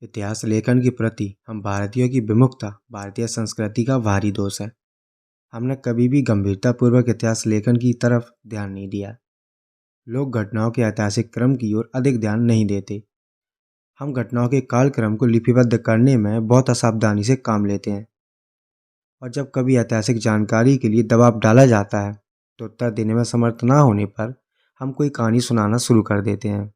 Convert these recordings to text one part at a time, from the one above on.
इतिहास लेखन के प्रति हम भारतीयों की विमुखता भारतीय संस्कृति का भारी दोष है। हमने कभी भी गंभीरतापूर्वक इतिहास लेखन की तरफ ध्यान नहीं दिया। लोग घटनाओं के ऐतिहासिक क्रम की ओर अधिक ध्यान नहीं देते। हम घटनाओं के कालक्रम को लिपिबद्ध करने में बहुत असावधानी से काम लेते हैं, और जब कभी ऐतिहासिक जानकारी के लिए दबाव डाला जाता है तो उत्तर देने में समर्थ ना होने पर हम कोई कहानी सुनाना शुरू कर देते हैं।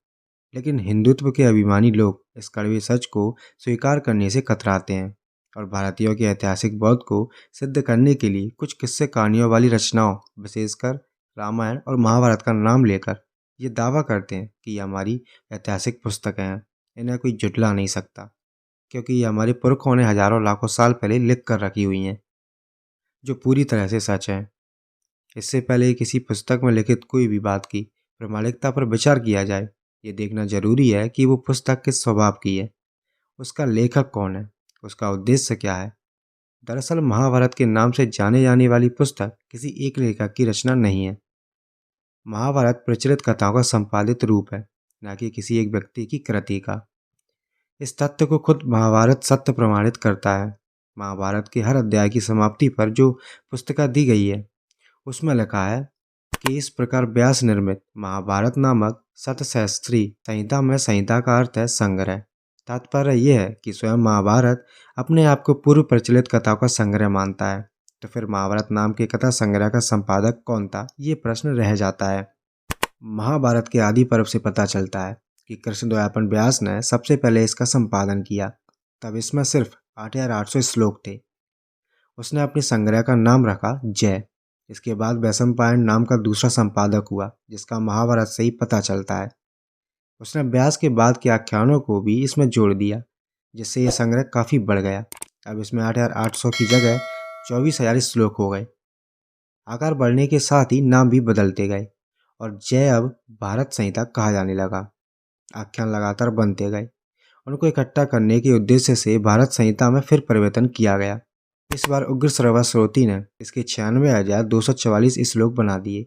लेकिन हिंदुत्व के अभिमानी लोग इस कड़वे सच को स्वीकार करने से कतराते हैं, और भारतीयों के ऐतिहासिक बौद्ध को सिद्ध करने के लिए कुछ किस्से कहानियों वाली रचनाओं, विशेषकर रामायण और महाभारत का नाम लेकर ये दावा करते हैं कि ये हमारी ऐतिहासिक पुस्तकें हैं। इन्हें कोई जुटला नहीं सकता, क्योंकि ये हमारे पुरखों ने हजारों लाखों साल पहले लिख कर रखी हुई हैं, जो पूरी तरह से सच है। इससे पहले किसी पुस्तक में लिखित कोई भी बात की प्रामाणिकता पर विचार किया जाए, ये देखना जरूरी है कि वो पुस्तक किस स्वभाव की है, उसका लेखक कौन है, उसका उद्देश्य क्या है। दरअसल महाभारत के नाम से जाने जाने वाली पुस्तक किसी एक लेखक की रचना नहीं है। महाभारत प्रचलित कथाओं का संपादित रूप है, न कि किसी एक व्यक्ति की कृति का। इस तथ्य को खुद महाभारत सत्य प्रमाणित करता है। महाभारत के हर अध्याय की समाप्ति पर जो पुस्तिका दी गई है, उसमें लिखा है कि इस प्रकार व्यास निर्मित महाभारत नामक शतसहस्त्री संहिता में संहिता का अर्थ है संग्रह। तात्पर्य यह है कि स्वयं महाभारत अपने आप को पूर्व प्रचलित कथाओं का संग्रह मानता है। तो फिर महाभारत नाम के कथा संग्रह का संपादक कौन था, ये प्रश्न रह जाता है। महाभारत के आदि पर्व से पता चलता है कि कृष्णद्वैपायन व्यास ने सबसे पहले इसका संपादन किया। तब इसमें सिर्फ 8800 श्लोक थे। उसने अपने संग्रह का नाम रखा जय। इसके बाद वैशंपायन नाम का दूसरा संपादक हुआ, जिसका महाभारत से ही पता चलता है। उसने व्यास के बाद के आख्यानों को भी इसमें जोड़ दिया, जिससे यह संग्रह काफ़ी बढ़ गया। अब इसमें 8800 की जगह 24,000 श्लोक हो गए। आकार बढ़ने के साथ ही नाम भी बदलते गए, और जय अब भारत संहिता कहा जाने लगा। आख्यान लगातार बनते गए। उनको इकट्ठा करने के उद्देश्य से भारत संहिता में फिर परिवर्तन किया गया। इस बार उग्र श्रवस्रोती ने इसके 96,244 श्लोक बना दिए।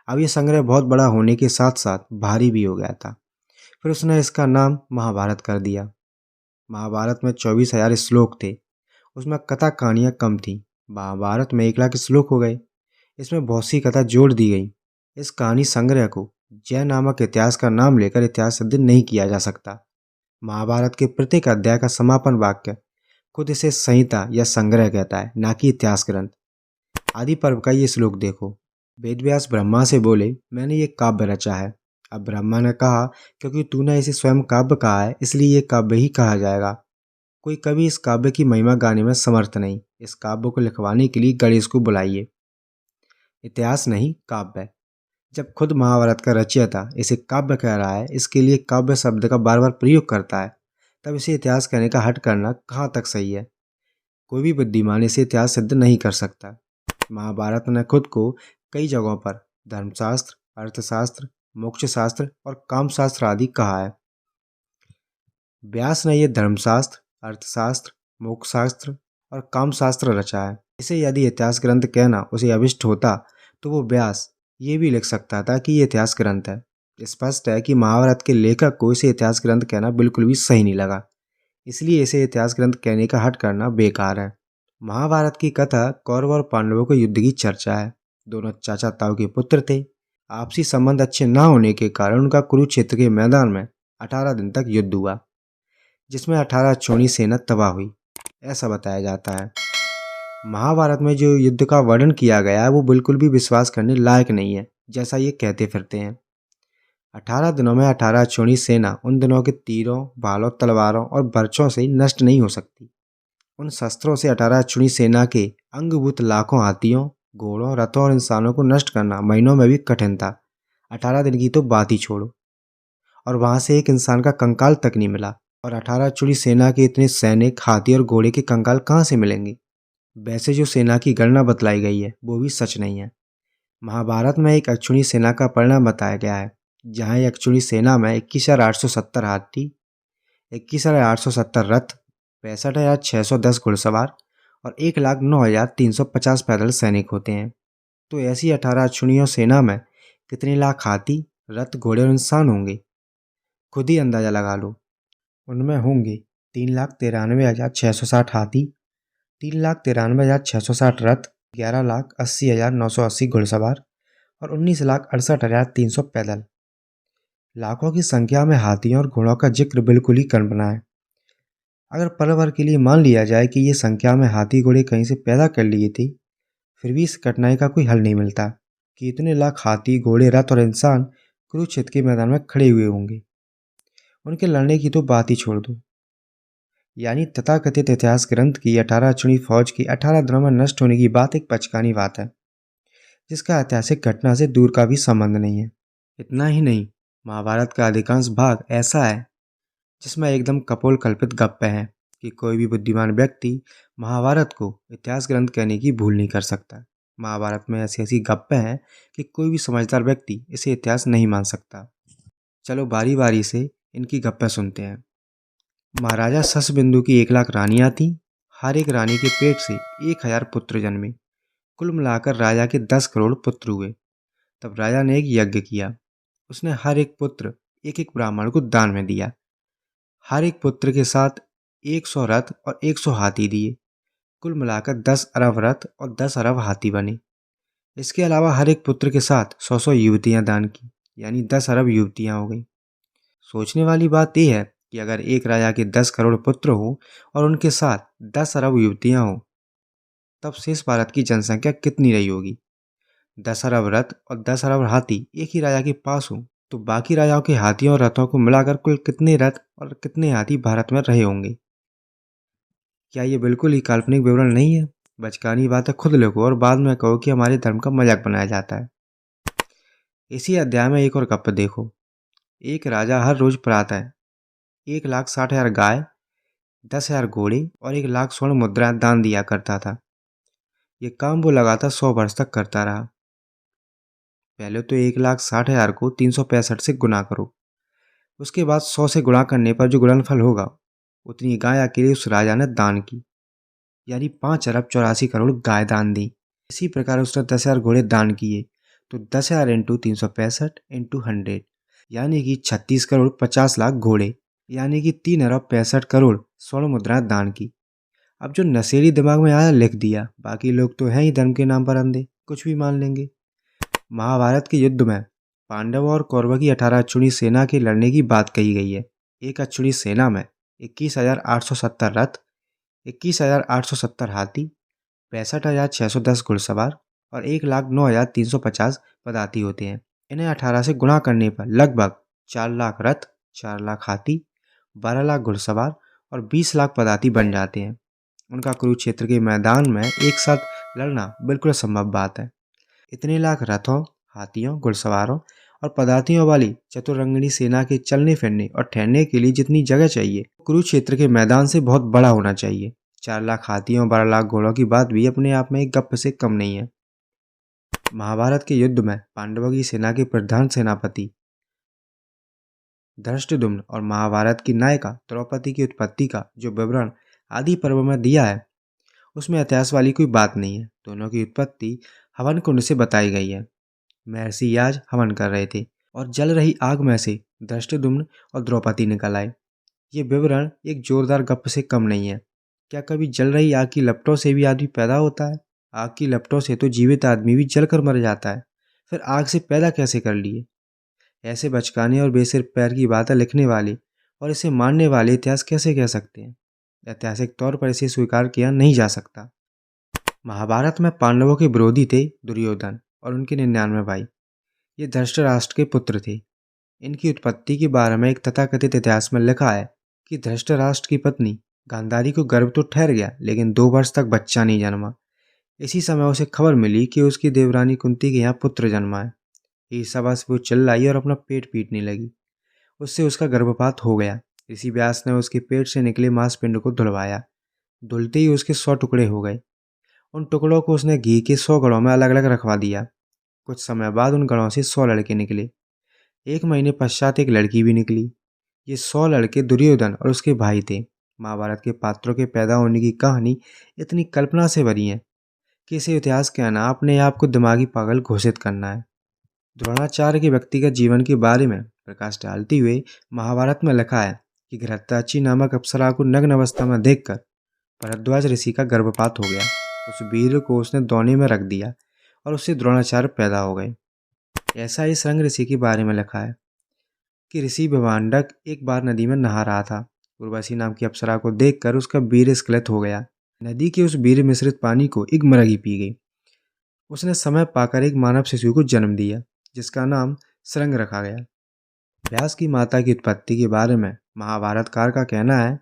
अब यह संग्रह बहुत बड़ा होने के साथ साथ भारी भी हो गया था। फिर उसने इसका नाम महाभारत कर दिया। महाभारत में 24,000 श्लोक थे। उसमें कथा कहानियाँ कम थीं। महाभारत में 1 लाख श्लोक हो गए। इसमें बहुत सी कथा जोड़ दी गई। इस कहानी संग्रह को जय नामक इतिहास का नाम लेकर इतिहास सिद्ध नहीं किया जा सकता। महाभारत के प्रत्येक अध्याय का समापन वाक्य खुद इसे संहिता या संग्रह कहता है, ना कि इतिहास ग्रंथ। आदि पर्व का ये श्लोक देखो। वेदव्यास ब्रह्मा से बोले, मैंने ये काव्य रचा है। अब ब्रह्मा ने कहा, क्योंकि तूने इसे स्वयं काव्य कहा है, इसलिए ये काव्य ही कहा जाएगा। कोई कवि इस काव्य की महिमा गाने में समर्थ नहीं। इस काव्य को लिखवाने के लिए गणेश को बुलाइए। इतिहास नहीं, काव्य। जब खुद महाभारत का रचयिता इसे काव्य कह रहा है, इसके लिए काव्य शब्द का बार बार प्रयोग करता है, तब इसे इतिहास कहने का हट करना कहाँ तक सही है। कोई भी बुद्धिमान इसे इतिहास सिद्ध नहीं कर सकता। महाभारत ने खुद को कई जगहों पर धर्मशास्त्र, अर्थशास्त्र, मोक्षशास्त्र और कामशास्त्र आदि कहा है। व्यास ने यह धर्मशास्त्र, अर्थशास्त्र, मोक्षशास्त्र और कामशास्त्र रचा है। इसे यदि इतिहास ग्रंथ कहना उसे अभिष्ट होता, तो वो व्यास ये भी लिख सकता था कि ये इतिहास ग्रंथ है। स्पष्ट है कि महाभारत के लेखक को इसे इतिहास ग्रंथ कहना बिल्कुल भी सही नहीं लगा, इसलिए इसे इतिहास ग्रंथ कहने का हट करना बेकार है। महाभारत की कथा कौरव और पांडवों के युद्ध की चर्चा है। दोनों चाचा ताऊ के पुत्र थे। आपसी संबंध अच्छे ना होने के कारण उनका कुरुक्षेत्र के मैदान में 18 दिन तक युद्ध हुआ, जिसमें 18 अक्षौणी सेना तबाह हुई, ऐसा बताया जाता है। महाभारत में जो युद्ध का वर्णन किया गया है वो बिल्कुल भी विश्वास करने लायक नहीं है, जैसा ये कहते फिरते हैं। 18 दिनों में 18 अक्षौणी सेना उन दिनों के तीरों, भालों, तलवारों और बर्छों से नष्ट नहीं हो सकती। उन शस्त्रों से 18 अक्षौणी सेना के अंगभूत लाखों हाथियों, घोड़ों, रथों और इंसानों को नष्ट करना महीनों में भी कठिन था। 18 दिन की तो बात ही छोड़ो, और वहां से एक इंसान का कंकाल तक नहीं मिला। और 18 अक्षौणी सेना के इतने सैनिक, हाथी और घोड़े के कंकाल कहाँ से मिलेंगे। वैसे जो सेना की गणना बतलाई गई है वो भी सच नहीं है। महाभारत में एक अक्षौणी सेना का परिणाम बताया गया है, जहाँ एक अक्षौणी सेना में 21,870 हाथी, 21,870 रथ, 65,610 घुड़सवार और 1,09,350 पैदल सैनिक होते हैं। तो ऐसी 18 अक्षौणियों सेना में कितने लाख हाथी, रथ, घोड़े और इंसान होंगे, खुद ही अंदाजा लगा लो। उनमें होंगे 3,93,660 हाथी, 3,93,660 रथ, 11,80,980 घुड़सवार और 19,68,300 पैदल। लाखों की संख्या में हाथियों और घोड़ों का जिक्र बिल्कुल ही कल्पना है। अगर पल भर के लिए मान लिया जाए कि ये संख्या में हाथी घोड़े कहीं से पैदा कर लिए थे, फिर भी इस कठिनाई का कोई हल नहीं मिलता कि इतने लाख हाथी घोड़े रथ और इंसान कुरुक्षेत्र के मैदान में खड़े हुए होंगे। उनके लड़ने की तो बात ही छोड़ दो। यानी तथाकथित इतिहास ग्रंथ की 18 चुनी फौज की 18 दिनों में नष्ट होने की बात एक बचकानी बात है, जिसका ऐतिहासिक घटना से दूर का भी संबंध नहीं है। इतना ही नहीं, महाभारत का अधिकांश भाग ऐसा है जिसमें एकदम कपोल कल्पित गप्पे हैं कि कोई भी बुद्धिमान व्यक्ति महाभारत को इतिहास ग्रंथ कहने की भूल नहीं कर सकता। महाभारत में ऐसी ऐसी गप्पे हैं कि कोई भी समझदार व्यक्ति इसे इतिहास नहीं मान सकता। चलो बारी बारी से इनकी गप्पे सुनते हैं। महाराजा शशबिंदु की 1,00,000 रानियां थीं। हर एक रानी के पेट से 1,000 पुत्र जन्मे। कुल मिलाकर राजा के 10 करोड़ पुत्र हुए। तब राजा ने एक यज्ञ किया। उसने हर एक पुत्र एक एक ब्राह्मण को दान में दिया। हर एक पुत्र के साथ 100 रथ और 100 हाथी दिए। कुल मिलाकर 10 अरब रथ और 10 अरब हाथी बने। इसके अलावा हर एक पुत्र के साथ 100 युवतियां दान की, यानी 10 अरब युवतियां हो गई। सोचने वाली बात यह है कि अगर एक राजा के 10 करोड़ पुत्र हो और उनके साथ 10 अरब युवतियां हो, तब शेष भारत की जनसंख्या कितनी रही होगी। 10 अरब रथ और 10 अरब हाथी एक ही राजा के पास हो, तो बाकी राजाओं के हाथियों और रथों को मिलाकर कुल कितने रथ और कितने हाथी भारत में रहे होंगे। क्या ये बिल्कुल ही काल्पनिक विवरण नहीं है? बचकानी बातें खुद लिखो और बाद में कहो कि हमारे धर्म का मजाक बनाया जाता है। इसी अध्याय में एक और गप्प देखो। एक राजा हर रोज प्रातः 1,60,000 गाय, 10,000 घोड़े और 1,00,000 स्वर्ण मुद्राएं दान दिया करता था। ये काम वो लगातार 100 वर्ष तक करता रहा। पहले तो 1,60,000 को 365 से गुना करो। उसके बाद 100 से गुणा करने पर जो गुणनफल होगा, उतनी गाय अकेले उस राजा ने दान की, यानी 5,84,00,000 गाय दान दी। इसी प्रकार उसने 10,000 घोड़े दान किए, तो 10,000 इंटू 365 इंटू 100, यानी कि 36,50,00,000 घोड़े, यानी कि 3,65,00,000 स्वर्ण मुद्राएं दान की। अब जो नशेड़ी दिमाग में आया लिख दिया, बाकी लोग तो हैं ही धर्म के नाम पर अंधे, कुछ भी मान लेंगे। महाभारत के युद्ध में पांडव और कौरव की 18 अक्षुणी सेना के लड़ने की बात कही गई है। एक अक्षुणी सेना में 21,870 रथ, 21,870 हाथी, 65,610 घुड़सवार और 1,09,350 पदाती होते हैं। इन्हें 18 से गुणा करने पर लगभग 4 लाख रथ, 4 लाख हाथी, 12 लाख घुड़सवार और 20 लाख पदाती बन जाते हैं। उनका कुरुक्षेत्र के मैदान में एक साथ लड़ना बिल्कुल असंभव बात है। इतने लाख रथों, हाथियों, घुड़सवारों और पदातियों वाली चतुरंगिणी सेना के चलने फिरने और ठहरने के लिए जितनी जगह चाहिए, कुरुक्षेत्र के मैदान से बहुत बड़ा होना चाहिए। 4 लाख हाथियों, 12 लाख घोड़ों की बात भी अपने आप में एक गप्प से कम नहीं है। महाभारत के युद्ध में पांडवों की सेना के प्रधान सेनापति धृष्टद्युम्न और महाभारत की नायिका द्रौपदी की उत्पत्ति का जो विवरण आदि पर्व में दिया है, उसमें इतिहास वाली कोई बात नहीं है। दोनों की उत्पत्ति हवन कुंड से बताई गई है। महर्षि याज हवन कर रहे थे और जल रही आग में से धृष्टद्युम्न और द्रौपदी निकल आए। ये विवरण एक जोरदार गप्प से कम नहीं है। क्या कभी जल रही आग की लपटों से भी आदमी पैदा होता है? आग की लपटों से तो जीवित आदमी भी जलकर मर जाता है, फिर आग से पैदा कैसे कर लिए? ऐसे बचकाने और बेसिर पैर की बातें लिखने वाले और इसे मानने वाले इतिहास कैसे कह सकते हैं? ऐतिहासिक तौर पर इसे स्वीकार किया नहीं जा सकता। महाभारत में पांडवों के विरोधी थे दुर्योधन और उनके 99 भाई। ये धृतराष्ट्र के पुत्र थे। इनकी उत्पत्ति के बारे में एक तथाकथित इतिहास में लिखा है कि धृतराष्ट्र की पत्नी गांधारी को गर्भ तो ठहर गया, लेकिन 2 वर्ष तक बच्चा नहीं जन्मा। इसी समय उसे खबर मिली कि उसकी देवरानी कुंती के यहाँ पुत्र जन्मा है। ईर्ष्या से वो चिल्लाई और अपना पेट पीटने लगी। उससे उसका गर्भपात हो गया। ऋषि व्यास ने उसके पेट से निकले मांसपिंड को धुलवाया। धुलते ही उसके 100 टुकड़े हो गए। उन टुकड़ों को उसने घी के 100 घड़ों में अलग अलग रखवा दिया। कुछ समय बाद उन घड़ों से 100 लड़के निकले। 1 महीने पश्चात एक लड़की भी निकली। ये 100 लड़के दुर्योधन और उसके भाई थे। महाभारत के पात्रों के पैदा होने की कहानी इतनी कल्पना से भरी है कि इसे इतिहास कहना अपने आप को दिमागी पागल घोषित करना है। द्रोणाचार्य के व्यक्तिगत जीवन के बारे में प्रकाश डालते हुए महाभारत में लिखा है कि घृताची नामक अप्सरा को नग्न अवस्था में देखकर भरद्वाज ऋषि का गर्भपात हो गया। उस वीर को उसने दोने में रख दिया और उससे द्रोणाचार्य पैदा हो गए। ऐसा इस रंग ऋषि के बारे में लिखा है कि ऋषि विभांडक एक बार नदी में नहा रहा था। उर्वशी नाम की अप्सरा को देखकर उसका वीर स्खलित हो गया। नदी के उस वीर मिश्रित पानी को एक मृगी पी गई। उसने समय पाकर एक मानव शिशु को जन्म दिया, जिसका नाम श्रृंग रखा गया। व्यास की माता की उत्पत्ति के बारे में महाभारतकार का कहना है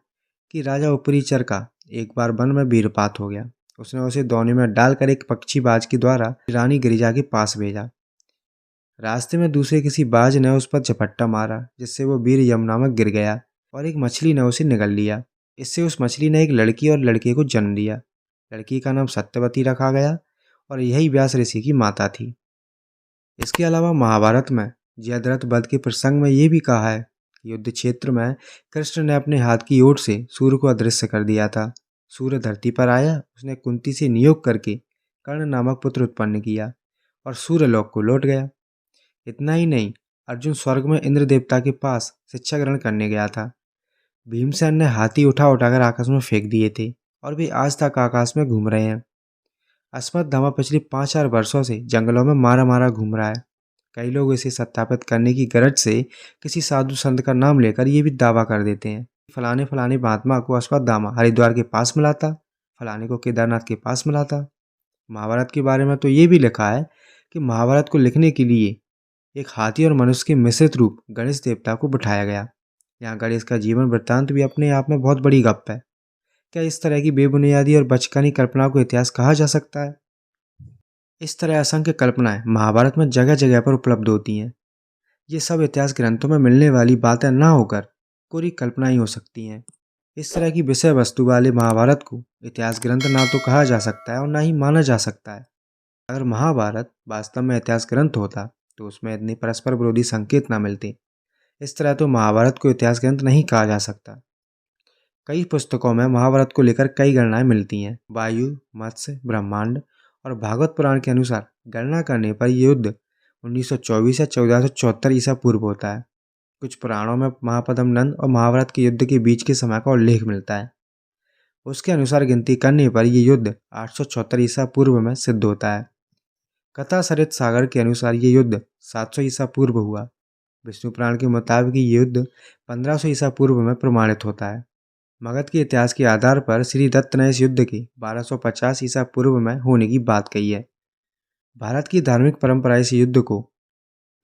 कि राजा उपरीचर का एक बार वन में वीरपात हो गया। उसने उसे दोने में डालकर एक पक्षीबाज के द्वारा रानी गिरिजा के पास भेजा। रास्ते में दूसरे किसी बाज ने उस पर झपट्टा मारा, जिससे वो वीर यमुना में गिर गया और एक मछली ने उसे निगल लिया। इससे उस मछली ने एक लड़की और लड़के को जन्म दिया। लड़की का नाम सत्यवती रखा गया और यही व्यास ऋषि की माता थी। इसके अलावा महाभारत में जयद्रथ वध के प्रसंग में ये भी कहा है कि युद्ध क्षेत्र में कृष्ण ने अपने हाथ की ओट से सूर्य को अदृश्य कर दिया था। सूर्य धरती पर आया, उसने कुंती से नियोग करके कर्ण नामक पुत्र उत्पन्न किया और सूर्यलोक को लौट गया। इतना ही नहीं, अर्जुन स्वर्ग में इंद्र देवता के पास शिक्षा ग्रहण करने गया था। भीमसेन ने हाथी उठा उठाकर आकाश में फेंक दिए थे और वे आज तक आकाश में घूम रहे हैं। अश्वत्थामा पिछले 5,000 वर्षों से जंगलों में मारा मारा घूम रहा है। कई लोग इसे सत्यापित करने की गरज से किसी साधु संत का नाम लेकर ये भी दावा कर देते हैं फलाने फलाने महात्मा को अश्वत्थामा हरिद्वार के पास मिला था, फलाने को केदारनाथ के पास मिला था। महाभारत के बारे में तो ये भी लिखा है कि महाभारत को लिखने के लिए एक हाथी और मनुष्य के मिश्रित रूप गणेश देवता को बिठाया गया। यहाँ गणेश का जीवन वृत्तांत भी अपने आप में बहुत बड़ी गप्प है। क्या इस तरह की बेबुनियादी और बचकानी कल्पना को इतिहास कहा जा सकता है? इस तरह असंख्य कल्पनाएं महाभारत में जगह जगह पर उपलब्ध होती हैं। ये सब इतिहास ग्रंथों में मिलने वाली बातें ना होकर कोरी कल्पना ही हो सकती हैं। इस तरह की विषय वस्तु वाले महाभारत को इतिहास ग्रंथ ना तो कहा जा सकता है और ना ही माना जा सकता है। अगर महाभारत वास्तव में इतिहास ग्रंथ होता तो उसमें इतने परस्पर विरोधी संकेत ना मिलते। इस तरह तो महाभारत को इतिहास ग्रंथ नहीं कहा जा सकता। कई पुस्तकों में महाभारत को लेकर कई गणनाएं मिलती हैं। वायु, मत्स्य, ब्रह्मांड और भागवत पुराण के अनुसार गणना करने पर यह युद्ध 1924 या 1474 ईसा पूर्व होता है। कुछ पुराणों में महापद्म नंद और महाभारत के युद्ध के बीच के समय का उल्लेख मिलता है। उसके अनुसार गिनती करने पर यह युद्ध 874 ईसा पूर्व में सिद्ध होता है। कथा सरित सागर के अनुसार यह युद्ध 700 ईसा पूर्व हुआ। विष्णु पुराण के मुताबिक यह युद्ध 1500 ईसा पूर्व में प्रमाणित होता है। मगध के इतिहास के आधार पर श्री दत्त ने इस युद्ध के 1250 ईसा पूर्व में होने की बात कही है। भारत की धार्मिक परंपरा इस युद्ध को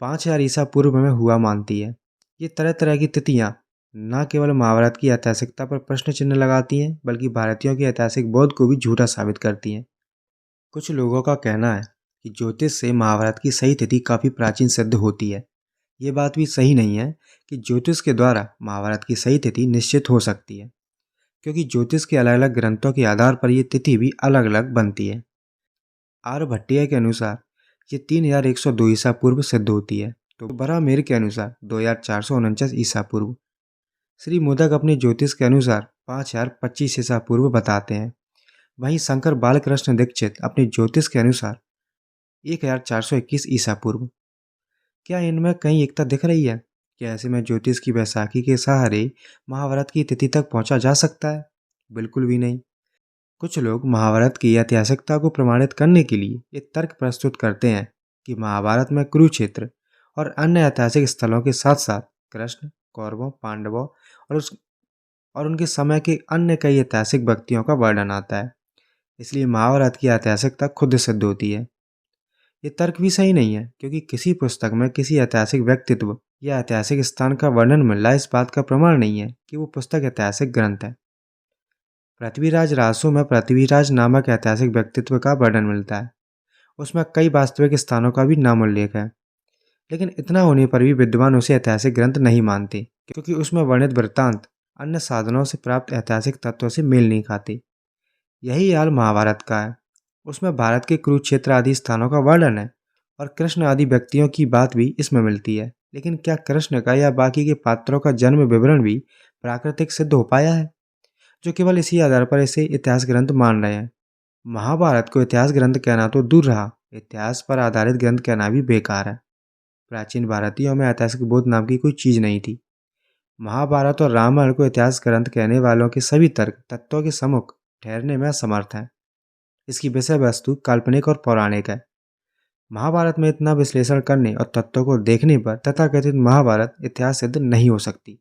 5000 ईसा पूर्व में हुआ मानती है। ये तरह तरह की तिथियां न केवल महाभारत की ऐतिहासिकता पर प्रश्न चिन्ह लगाती हैं, बल्कि भारतीयों के ऐतिहासिक बोध को भी झूठा साबित करती हैं। कुछ लोगों का कहना है कि ज्योतिष से महाभारत की सही तिथि काफ़ी प्राचीन सिद्ध होती है। ये बात भी सही नहीं है कि ज्योतिष के द्वारा महाभारत की सही तिथि निश्चित हो सकती है, क्योंकि ज्योतिष के अलग अलग ग्रंथों के आधार पर ये तिथि भी अलग अलग बनती है। आर्यभट्टीय के अनुसार ये 3102 ईसा पूर्व सिद्ध होती है, तो बरामेर के अनुसार 2449 ईसा पूर्व। श्री मोदक अपने ज्योतिष के अनुसार 5025 ईसा पूर्व बताते हैं। वहीं शंकर बालकृष्ण दीक्षित अपने ज्योतिष के अनुसार 1421 ईसा पूर्व। क्या इनमें कहीं एकता दिख रही है? क्या ऐसे में ज्योतिष की बैसाखी के सहारे महाभारत की तिथि तक पहुंचा जा सकता है? बिल्कुल भी नहीं। कुछ लोग महाभारत की ऐतिहासिकता को प्रमाणित करने के लिए एक तर्क प्रस्तुत करते हैं कि महाभारत में कुरुक्षेत्र और अन्य ऐतिहासिक स्थलों के साथ साथ कृष्ण, कौरवों, पांडवों और उनके समय के अन्य कई ऐतिहासिक व्यक्तियों का वर्णन आता है। इसलिए महाभारत की ऐतिहासिकता खुद सिद्ध होती है। ये तर्क भी सही नहीं है, क्योंकि किसी पुस्तक में किसी ऐतिहासिक व्यक्तित्व या ऐतिहासिक स्थान का वर्णन मिलना इस बात का प्रमाण नहीं है कि वो पुस्तक ऐतिहासिक ग्रंथ है। पृथ्वीराज रासो में पृथ्वीराज नामक ऐतिहासिक व्यक्तित्व का वर्णन मिलता है। उसमें कई वास्तविक स्थानों का भी नाम उल्लेख है, लेकिन इतना होने पर भी विद्वान उसे ऐतिहासिक ग्रंथ नहीं मानते, क्योंकि उसमें वर्णित वृत्तांत अन्य साधनों से प्राप्त ऐतिहासिक तत्वों से मेल नहीं खाते। यही हाल महाभारत का है। उसमें भारत के कुरुक्षेत्र आदि स्थानों का वर्णन है और कृष्ण आदि व्यक्तियों की बात भी इसमें मिलती है, लेकिन क्या कृष्ण का या बाकी के पात्रों का जन्म विवरण भी प्राकृतिक सिद्ध हो पाया है, जो केवल इसी आधार पर इसे इतिहास ग्रंथ मान रहे हैं? महाभारत को इतिहास ग्रंथ कहना तो दूर रहा, इतिहास पर आधारित ग्रंथ कहना भी बेकार है। प्राचीन भारतीयों में ऐतिहासिक बोध नाम की कोई चीज नहीं थी। महाभारत और रामायण को इतिहास ग्रंथ कहने वालों के सभी तर्क तत्वों के सम्मुख ठहरने में असमर्थ हैं। इसकी विषय वस्तु काल्पनिक और पौराणिक है। महाभारत में इतना विश्लेषण करने और तत्वों को देखने पर तथाकथित महाभारत इतिहास सिद्ध नहीं हो सकती।